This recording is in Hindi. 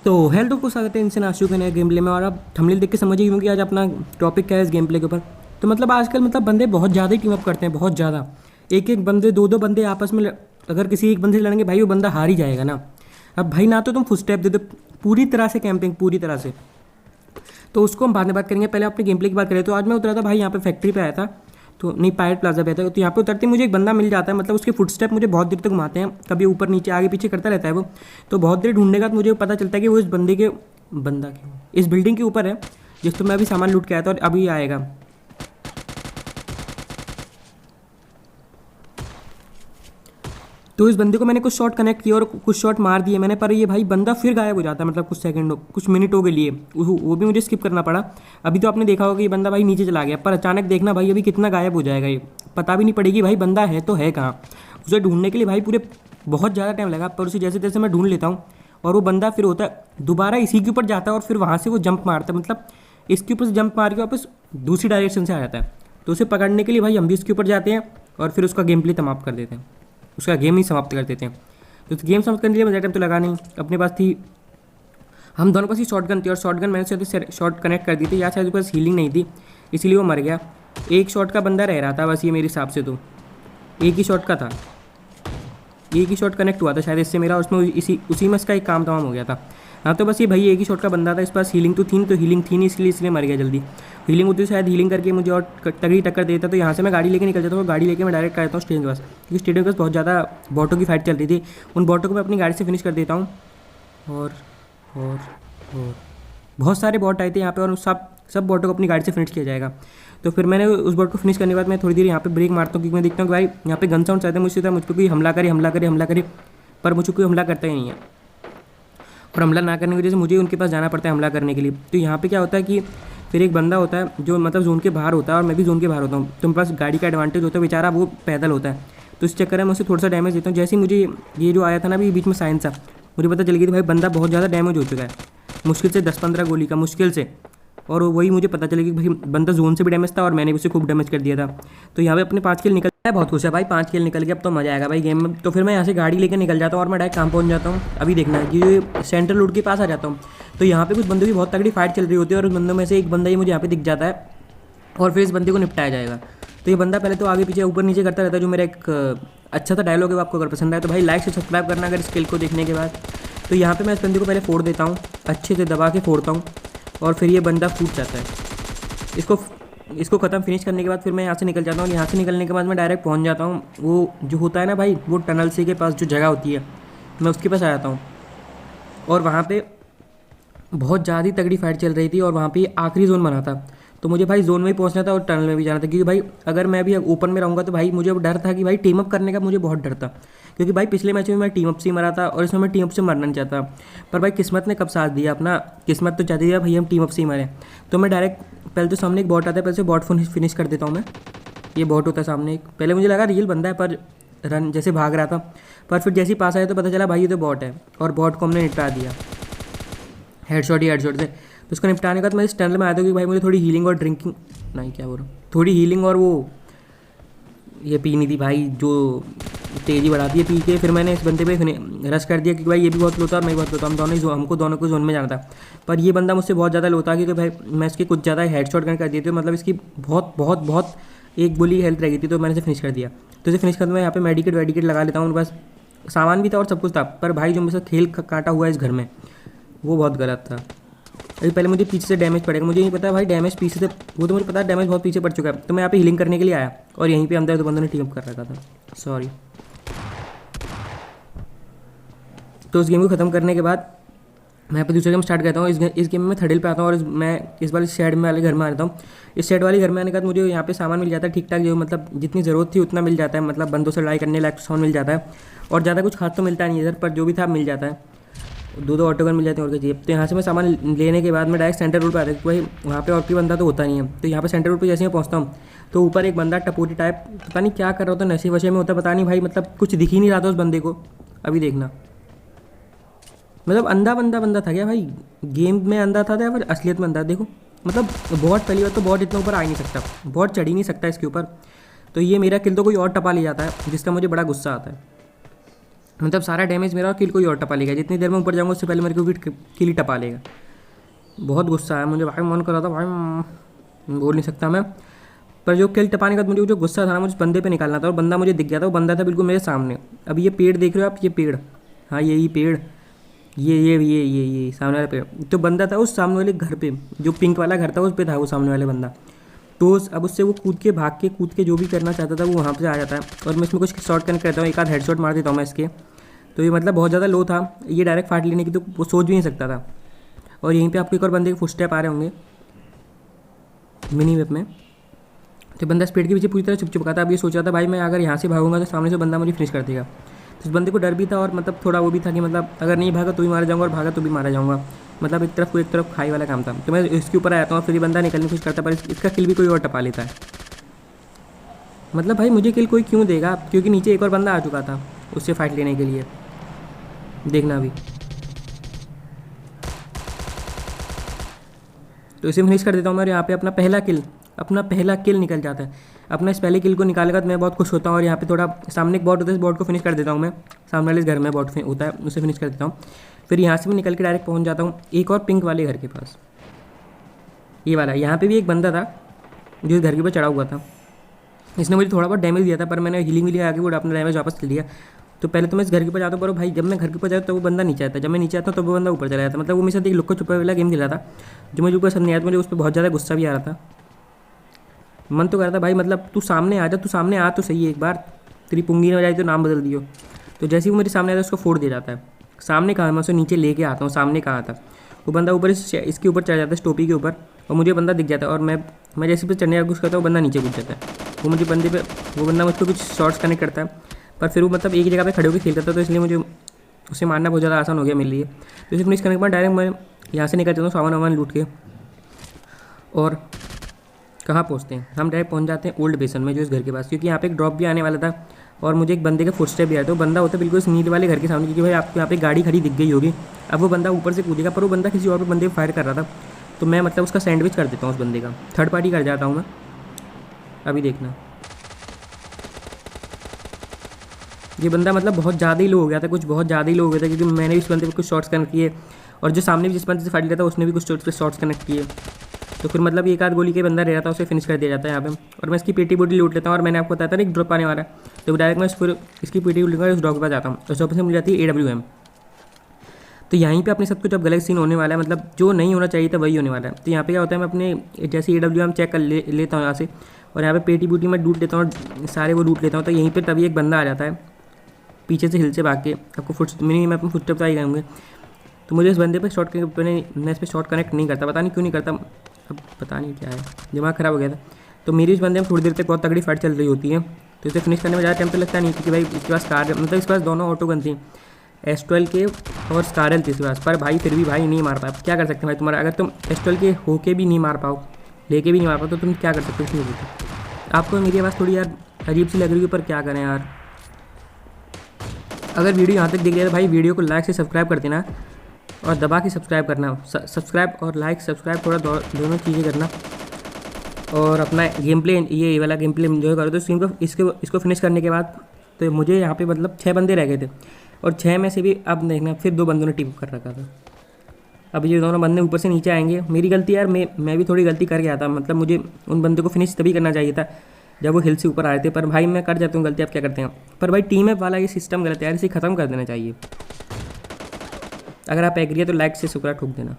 तो हेल्थ को स्वागत है इनसे आशु के नए गेम प्ले में। और आप थंबनेल देख के समझिए क्योंकि आज अपना टॉपिक क्या है इस गेम प्ले के ऊपर। तो मतलब आजकल मतलब बंदे बहुत ज़्यादा ही टीम अप करते हैं, बहुत ज़्यादा। एक एक बंदे दो दो बंदे आपस में अगर किसी एक बंदे से लड़ेंगे भाई वो बंदा हार ही जाएगा ना। अब भाई ना तो तुम फुट स्टेप दे दो पूरी तरह से, कैंपिंग पूरी तरह से, तो उसको हम बाद में बात करेंगे। पहले अपने गेम प्ले की बात करें तो आज मैं उतरा था भाई यहाँ पे फैक्ट्री पे आया था, तो नहीं पायलट प्लाजा पे था। तो यहाँ पे उतरते मुझे एक बंदा मिल जाता है, मतलब उसके फुटस्टेप मुझे बहुत देर तक घुमाते हैं, कभी ऊपर नीचे आगे पीछे करता रहता है वो। तो बहुत देर ढूंढने के बाद मुझे पता चलता है कि वो इस बंदा क्यों इस बिल्डिंग के ऊपर है जिस तो मैं अभी सामान लूट के आया था और अभी आएगा। तो इस बंदे को मैंने कुछ शॉट कनेक्ट किया और कुछ शॉट मार दिए मैंने, पर ये भाई बंदा फिर गायब हो जाता है, मतलब कुछ सेकंडों कुछ मिनटों के लिए। वो भी मुझे स्किप करना पड़ा। अभी तो आपने देखा होगा कि ये बंदा भाई नीचे चला गया, पर अचानक देखना भाई अभी कितना गायब हो जाएगा, ये पता भी नहीं पड़ेगी भाई बंदा है तो है कहाँ। उसे ढूंढने के लिए भाई पूरे बहुत ज़्यादा टाइम लगा, पर उसे जैसे तैसे मैं ढूंढ लेता हूँ और वो बंदा फिर होता है दोबारा इसी के ऊपर जाता है और फिर वहाँ से वो जंप मारता है, मतलब इसके ऊपर से जंप मार के वापस दूसरी डायरेक्शन से आ जाता है। तो उसे पकड़ने के लिए भाई हम भी इसके ऊपर जाते हैं और फिर उसका गेम प्ले समाप्त कर देते हैं, उसका गेम ही समाप्त कर देते हैं। तो गेम समाप्त करने के लिए मुझे टाइम तो लगा नहीं, अपने पास थी, हम दोनों पास ही शॉट गन थी और शॉट गन मैंने से शॉट कनेक्ट कर दी थी, या शायद उसके पास हीलिंग नहीं थी इसीलिए वो मर गया। एक शॉट का बंदा रह रहा था बस, ये मेरे हिसाब से तो एक ही शॉट का था, एक ही शॉट कनेक्ट हुआ था शायद इससे मेरा, उसमें उसी में इसका एक काम तमाम हो गया था। हाँ तो बस ये भाई एक ही शॉट का बंदा था, इस पास हीलिंग तो थी, तो हीलिंग थी नहीं इसलिए मर गया जल्दी। हीलिंग होती तो शायद हीलिंग करके मुझे और तगड़ी टक्कर देता। तो यहाँ से मैं गाड़ी लेके निकल जाता हूँ, गाड़ी लेके मैं डायरेक्ट आता हूँ स्टेडियम के पास, क्योंकि स्टेडियम के पास बहुत ज़्यादा बॉटों की फाइट चल रही थी। उन बॉटों को मैं अपनी गाड़ी से फिनिश कर देता हूँ। और और और बहुत सारे बॉट आए थे यहाँ पे और सब बॉटों को अपनी गाड़ी से फिनिश किया जाएगा। तो फिर मैंने उस बॉट को फिनिश करने के बाद मैं थोड़ी देर यहाँ पे ब्रेक मारता हूँ, क्योंकि मैं देखता हूँ कि भाई यहाँ पे गन साउंड चाहते हैं मुझसे, मुझ पर कोई हमला करे, पर मुझे कोई हमला करता ही नहीं है। और हमला ना करने की वजह से मुझे उनके पास जाना पड़ता है हमला करने के लिए। तो यहाँ पे क्या होता है कि फिर एक बंदा होता है जो मतलब जोन के बाहर होता है और मैं भी जोन के बाहर होता हूँ, तो मेरे पास गाड़ी का एडवांटेज होता है, बेचारा वो पैदल होता है। तो इस चक्कर में मैं उसे थोड़ा सा डैमेज देता हूँ। जैसे ही मुझे ये जो आया था ना अभी बीच में साइंस सा, मुझे पता चल गया कि भाई बंदा बहुत ज़्यादा डैमेज हो चुका है, मुश्किल से 10-15 गोली का, मुश्किल से। और वही मुझे पता चला कि भाई बंदा जोन से भी डैमेज था और मैंने भी उसे खूब डैमेज कर दिया था। तो यहाँ पे अपने 5 किल निकल है, बहुत खुश है भाई, 5 किल निकल गया, अब तो मजा आएगा भाई गेम में। तो फिर मैं यहाँ से गाड़ी लेकर निकल जाता हूँ और मैं डायरेक्ट काम पहुँच जाता हूँ। अभी देखना है कि सेंट्रल रोड के पास आ जाता हूँ, तो यहाँ पे कुछ बंदों की बहुत तगड़ी फाइट चल रही होती है और उस बंदों में से एक बंदा ही मुझे यहाँ पे दिख जाता है और फिर इस बंदे को निपटाया जाएगा। तो ये बंदा पहले तो आगे पीछे ऊपर नीचे करता रहता है, जो मेरा एक अच्छा सा डायलॉग है, आपको अगर पसंद आए तो भाई लाइक से सब्सक्राइब करना अगर स्किल को देखने के बाद। तो यहाँ पे मैं इस बंदे को पहले फोड़ देता हूँ, अच्छे से दबा के फोड़ता हूँ और फिर ये बंदा फूट जाता है। इसको ख़त्म फिनिश करने के बाद फिर मैं यहाँ से निकल जाता हूँ। यहाँ से निकलने के बाद मैं डायरेक्ट पहुँच जाता हूँ वो जो होता है ना भाई, वो टनल से के पास जो जगह होती है, मैं उसके पास आ जाता हूँ। और वहाँ पे बहुत ज़्यादा तगड़ी फाइट चल रही थी और वहाँ पे आखिरी जोन बना था, तो मुझे भाई जोन में ही पहुँचना था और टनल में भी जाना था, क्योंकि भाई अगर मैं भी ओपन में रहूँगा तो भाई मुझे डर था कि भाई टीम अप करने का मुझे बहुत डर था, क्योंकि भाई पिछले मैच में मैं टीम अप से ही मरा था और इसमें मैं टीम अप से मरना नहीं चाहता। पर भाई किस्मत ने कब साथ दिया अपना, किस्मत तो चाहती है भाई हम टीम अप से ही मरें। तो मैं डायरेक्ट पहले तो सामने एक बॉट आता है, पहले से बॉट फिनिश कर देता हूँ मैं। ये बॉट होता है सामने एक, पहले मुझे लगा रियल बंदा है पर रन जैसे भाग रहा था, पर फिर जैसे ही पास आया तो पता चला भाई ये तो बॉट है और बॉट को हमने निपटा दिया हेडशॉट से। तो उसको निपटाने के बाद मैं इस टनल में आया था कि भाई मुझे थोड़ी हीलिंग और ड्रिंकिंग नहीं क्या बोल रहा हूँ, थोड़ी हीलिंग और वो ये पीनी थी भाई, जो तेज़ी बढ़ाती है पी के। फिर मैंने इस बंदे पे रश कर दिया क्योंकि भाई ये भी बहुत लो था और मैं भी बहुत लो था, हमको दोनों को जोन में जाना था। पर ये बंदा मुझसे बहुत ज़्यादा लो था क्योंकि भाई मैं इसके कुछ ज़्यादा हेडशॉट गन कर दिए थे, मतलब इसकी बहुत बहुत बहुत एक गोली हेल्थ रह गई थी, तो मैंने इसे फिनिश कर दिया। तो इसे फिनिश करते मैं यहाँ पे मेडिकेट लगा लेता हूँ, बस सामान भी था और सब कुछ था। पर भाई जो मेरे साथ खेल काटा हुआ है इस घर में वो बहुत गलत था। अभी पहले मुझे पीछे से डैमेज पड़ेगा, मुझे नहीं पता भाई डैमेज पीछे से, वो तो मुझे पता है डैमेज बहुत पीछे पड़ चुका है। तो मैं यहाँ पे हीलिंग करने के लिए आया और यहीं पे अंदर दो बंदों ने टीम अप कर रखा था, सॉरी। तो उस गेम को ख़त्म करने के बाद मैं यहाँ पे दूसरा गेम स्टार्ट करता हूँ। इस गेम में मैं थर्ड पे आता हूँ और मैं इस बार शेड में वाले घर में आ जाता हूँ। इस शेड वाले घर में आने के बाद मुझे यहाँ पे सामान मिल जाता है ठीक ठाक, जो मतलब जितनी ज़रूरत थी उतना मिल जाता है, मतलब बंदों से लड़ाई करने लायक सामान मिल जाता है और ज़्यादा कुछ खास तो मिलता नहीं इधर, पर जो भी था मिल जाता है। दो ऑटो गन मिल जाते हैं और क्या। तो यहाँ से मैं सामान लेने के बाद मैं डायरेक्ट सेंटर रोड पर आता हूँ, भाई वहाँ पे और कोई बंदा तो होता नहीं है। तो यहाँ पे सेंटर रोड पे जैसे मैं पहुँचता हूँ तो ऊपर एक बंदा टपोटी टाइप पता नहीं क्या कर रहा होता, नशे वशे में होता पता नहीं भाई, मतलब कुछ दिख ही नहीं रहा था उस बंदे को। अभी देखना मतलब अंधा बंदा था क्या भाई, गेम में अंधा था या फिर असलियत में अंधा, देखो मतलब बॉट पहली बार तो बॉट इतना ऊपर आ ही नहीं सकता, बॉट चढ़ ही नहीं सकता इसके ऊपर। तो ये मेरा किल तो कोई और टपा ले जाता है जिसका मुझे बड़ा गुस्सा आता है। मतलब सारा डैमेज मेरा और किल कोई और टपा लेगा। जितनी देर में ऊपर जाऊँगा उससे पहले मेरे को किल ही टपा लेगा। बहुत गुस्सा आया मुझे भाई, मन कर रहा था भाई बोल नहीं सकता मैं। पर जो किल टपाने का मुझे जो गुस्सा था ना, मुझे उस बंदे पे निकालना था और बंदा मुझे दिख गया था। वो बंदा था बिल्कुल मेरे सामने। अभी ये पेड़ देख रहे हो आप, ये पेड़, हाँ यही पेड़, ये सामने वाला पेड़। तो बंदा था उस सामने वाले घर पे, जो पिंक वाला घर था उस पे था वो सामने वाले बंदा। तो अब उससे वो कूद के जो भी करना चाहता था वो वहाँ पे आ जाता है। और मैं इसमें कुछ शॉट कनेक्ट करता हूँ, एक आध हेडशॉट मार देता हूँ मैं इसके। तो ये मतलब बहुत ज़्यादा लो था, ये डायरेक्ट फाट लेने की तो वो सोच भी नहीं सकता था। और यहीं पे आपको एक और बंदे के फुटस्टेप आ रहे होंगे मिनी मैप में। तो बंदा स्पीड के पीछे पूरी तरह चुप चुपका था। अब ये सोच रहा था भाई मैं अगर यहाँ से भागूंगा तो सामने से बंदा मुझे फिनिश कर देगा। तो उस बंदे को डर भी था और मतलब थोड़ा वो भी था कि मतलब अगर नहीं भागा तो भी मारा जाऊँगा और भागा तो भी मारा जाऊँगा। मतलब एक तरफ खाई वाला काम था। तो मैं इसके ऊपर आया था और फिर ये बंदा निकलने की कोशिश करता, पर इसका किल भी कोई और टपा लेता है। मतलब भाई मुझे किल कोई क्यों देगा, क्योंकि नीचे एक और बंदा आ चुका था उससे फाइट लेने के लिए। देखना अभी, तो इसे फिनिश कर देता हूँ मैं। यहाँ पे अपना पहला किल निकल जाता है। अपना इस पहले किल को निकालेगा तो मैं बहुत खुश होता हूँ। और यहाँ पे थोड़ा सामने एक बॉट होता है, इस बॉट को फिनिश कर देता हूँ मैं। सामने वाले इस घर में बॉट होता है, उसे फिनिश कर देता हूँ। फिर यहाँ से मैं निकल के डायरेक्ट पहुँच जाता हूँ एक और पिंक वाले घर के पास, ये वाला। यहाँ पे भी एक बंदा था जो इस घर के ऊपर चढ़ा हुआ था। इसने मुझे थोड़ा बहुत डैमेज दिया था, पर मैंने हीलिंग आके वो अपना डैमेज वापस ले लिया। तो पहले तो मैं इस घर के ऊपर जाता हूँ, पर भाई जब मैं घर के ऊपर जाता तो वो बंदा नीचे आता, जब मैं नीचे आता तो वो बंदा ऊपर चला जाता। मतलब वो मेरे साथ एक लुक्का छुपा वाला गेम खेला था जो मुझे पसंद नहीं आया। मुझे उस पर बहुत ज़्यादा गुस्सा भी आ रहा था। मन तो कर रहा था भाई मतलब तू सामने आ जा, तू सामने आ तो सही एक बार, तेरी पुंगी ना जाए तो नाम बदल दियो। तो जैसे ही वो मेरे सामने आता है उसको फोड़ दिया जाता है। सामने कहाँ, मैं उसे नीचे लेके आता हूँ, सामने कहाँ था वो बंदा, ऊपर इसके ऊपर चढ़ जाता है टोपी के ऊपर, और मुझे बंदा दिख जाता है। और मैं जैसे पे चढ़ने का कोशिश करता हूँ बंदा नीचे कूद जाता है। वो बंदा मुझ पर कुछ शॉट्स कनेक्ट करता है, पर फिर वो मतलब एक जगह पे खड़े होकर खेलता था, तो इसलिए मुझे उसे मारना बहुत ज़्यादा आसान हो गया मेरे लिए। तो इसे फिनिश करने के बाद डायरेक्ट मैं यहाँ से निकल जाता हूँ सामान वामान लूट के। और कहाँ पहुँचते हैं हम, डायरेक्ट पहुँच जाते हैं ओल्ड बेसन में जो इस घर के पास, क्योंकि यहाँ पे एक ड्रॉप भी आने वाला था। और मुझे एक बंदे का फुटस्टेप भी आया, तो बंदा होता है बिल्कुल इस नीले वाले घर के सामने, क्योंकि भाई आपको यहाँ पे गाड़ी खड़ी दिख गई होगी। अब वो बंदा ऊपर से कूदेगा, पर वो बंदा किसी और बंदे को फायर कर रहा था। तो मैं मतलब उसका सैंडविच कर देता हूँ उस बंदे का, थर्ड पार्टी कर जाता हूँ मैं। अभी देखना, ये बंदा मतलब बहुत ज़्यादा ही लो हो गया था, कुछ बहुत ज़्यादा ही लो हो गया था, क्योंकि मैंने भी इस बंदे पे कुछ शॉट्स कनेक्ट किए और जो सामने भी जिस बंदे से फाइट लिया था उसने भी कुछ शॉट्स कनेक्ट किए। तो फिर मतलब एक आध गोली के बंदा रह रहा था, उसे फिनिश कर दिया जाता है यहाँ पे। और मैं इसकी पेटी बोटी लूट लेता हूँ। और मैंने आपको बताया था ना एक ड्रॉप आने वाला है, तो डायरेक्ट मैं इसकी पेटी लूट उस ड्रॉप के पास जाता हूँ। उस ड्रॉप से मिल जाती है AWM। तो यहीं पे अपने सब कुछ अब गलत सीन होने वाला है, मतलब जो नहीं होना चाहिए था वही होने वाला है। तो यहाँ पे क्या होता है, मैं अपने जैसे AWM चेक कर लेता हूँ यहाँ से, और यहाँ पे पेटी बूटी में लूट लेता हूँ, सारे वो लूट लेता हूँ। तो यहीं पर तभी एक बंदा आ जाता है पीछे से हिल से भाग के, आपको मैं अपने फुटस्टेप आई जाऊँगे। तो मुझे इस बंदे पे शॉट मैं इस पर शॉट कनेक्ट नहीं करता, पता नहीं क्यों नहीं करता, अब पता नहीं क्या है, दिमाग ख़राब हो गया था। तो मेरी इस बंदे में थोड़ी देर तक बहुत तगड़ी फाइट चल रही होती है। तो इसे फिनिश करने में ज़्यादा टाइम तो लगता नहीं, क्योंकि भाई इसके पास मतलब इसके पास दोनों ऑटो गन थी, S12 के और स्कारल थी इसके पास। पर भाई फिर भी भाई नहीं मार पाया, क्या कर सकते हैं भाई तुम्हारा, अगर तुम S12 के होके भी नहीं मार पाओ, लेके भी नहीं मार पाओ, तो तुम क्या कर सकते हो इसमें। आपको मेरी आवाज़ थोड़ी यार अजीब सी लग रही है, पर क्या करें यार। अगर वीडियो यहाँ तक देख लिया तो भाई वीडियो को लाइक से सब्सक्राइब कर देना, और दबा के सब्सक्राइब करना, सब्सक्राइब और लाइक सब्सक्राइब थोड़ा दोनों चीज़ें करना। और अपना गेम प्ले, ये वाला गेम प्ले इन्जॉय करो। तो स्ट्रीम को इसको फिनिश करने के बाद तो मुझे यहाँ पे मतलब 6 बंदे रह गए थे, और 6 में से भी अब देखना फिर 2 बंदों ने टीम कर रखा था। अब ये दोनों बंदे ऊपर से नीचे आएंगे, मेरी गलती यार, मैं भी थोड़ी गलती कर गया था। मतलब मुझे उन बंदे को फिनिश तभी करना चाहिए था जब वो हिल से ऊपर आए थे, पर भाई मैं कर जाता हूँ गलती, आप क्या करते हैं। पर भाई टीम ऐप वाला ये सिस्टम गलत है यार, इसे ख़त्म कर देना चाहिए। अगर आप एग्री है तो लाइक से शुक्र ठोक देना।